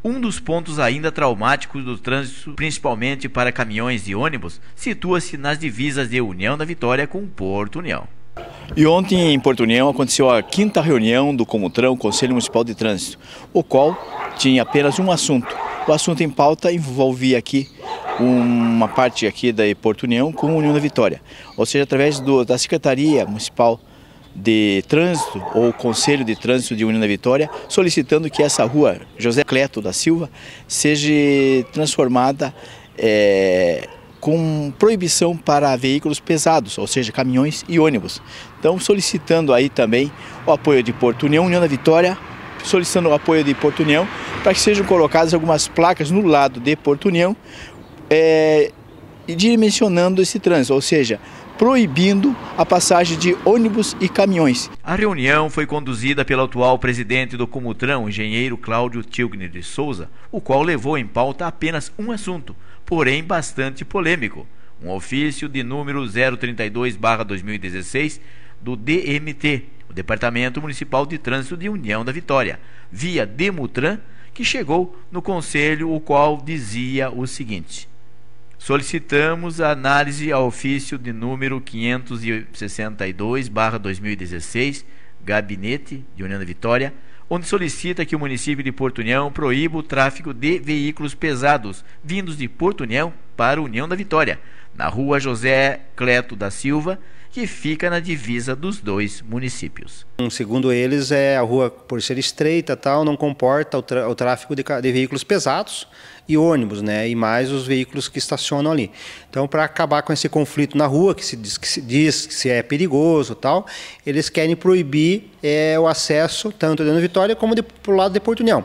Um dos pontos ainda traumáticos do trânsito, principalmente para caminhões e ônibus, situa-se nas divisas de União da Vitória com Porto União. E ontem em Porto União aconteceu a 5ª reunião do Comutran, Conselho Municipal de Trânsito, o qual tinha apenas um assunto. O assunto em pauta envolvia aqui uma parte aqui da Porto União com a União da Vitória, ou seja, através da Secretaria Municipal de Trânsito ou Conselho de Trânsito de União da Vitória, solicitando que essa rua José Cleto da Silva seja transformada com proibição para veículos pesados, ou seja, caminhões e ônibus. Então, solicitando aí também o apoio de Porto União, União da Vitória, solicitando o apoio de Porto União para que sejam colocadas algumas placas no lado de Porto União, dimensionando esse trânsito, ou seja, proibindo a passagem de ônibus e caminhões. A reunião foi conduzida pelo atual presidente do Comutran, o engenheiro Cláudio Tilgner de Souza, o qual levou em pauta apenas um assunto, porém bastante polêmico, um ofício de número 032/2016 do DMT, o Departamento Municipal de Trânsito de União da Vitória, via Demutran, que chegou no Conselho, o qual dizia o seguinte: solicitamos a análise ao ofício de número 562/2016, Gabinete de União da Vitória, onde solicita que o município de Porto União proíba o tráfego de veículos pesados vindos de Porto União para União da Vitória, na rua José Cleto da Silva, que fica na divisa dos dois municípios. Segundo eles, a rua, por ser estreita, não comporta o tráfego de veículos pesados e ônibus, né, e mais os veículos que estacionam ali. Então, para acabar com esse conflito na rua, que se diz que se é perigoso, eles querem proibir o acesso tanto de União da Vitória como para o lado de Porto União.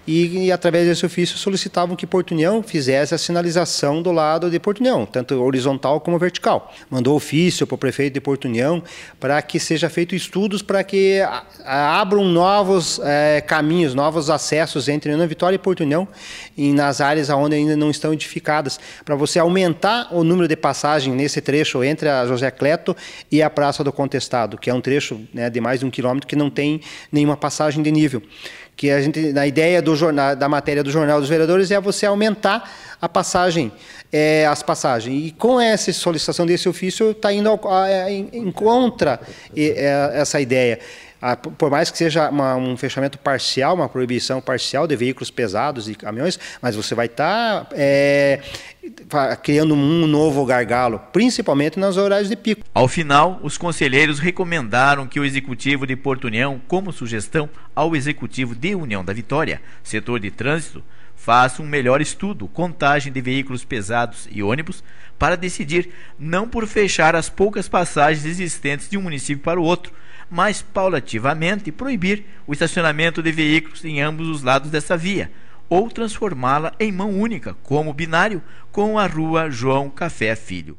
E, através desse ofício, solicitavam que Porto União fizesse a sinalização do lado de Porto União, tanto horizontal como vertical. Mandou ofício para o prefeito de Porto União para que seja feito estudos para que abram novos caminhos, novos acessos entre União da Vitória e Porto União, e nas áreas onde ainda não estão edificadas, para você aumentar o número de passagem nesse trecho entre a José Cleto e a Praça do Contestado, que é um trecho, né, de mais de 1 quilômetro que não tem nenhuma passagem de nível. Que a gente, na ideia da matéria do Jornal dos Vereadores, é você aumentar a passagem, as passagens. E com essa solicitação desse ofício, está indo em contra essa ideia. Por mais que seja um fechamento parcial, uma proibição parcial de veículos pesados e caminhões, mas você vai estar criando um novo gargalo, principalmente nos horários de pico. Ao final, os conselheiros recomendaram que o Executivo de Porto União, como sugestão ao Executivo de União da Vitória, setor de trânsito, faça um melhor estudo, contagem de veículos pesados e ônibus, para decidir não por fechar as poucas passagens existentes de um município para o outro, mas paulativamente proibir o estacionamento de veículos em ambos os lados dessa via, ou transformá-la em mão única, como binário, com a rua João Café Filho.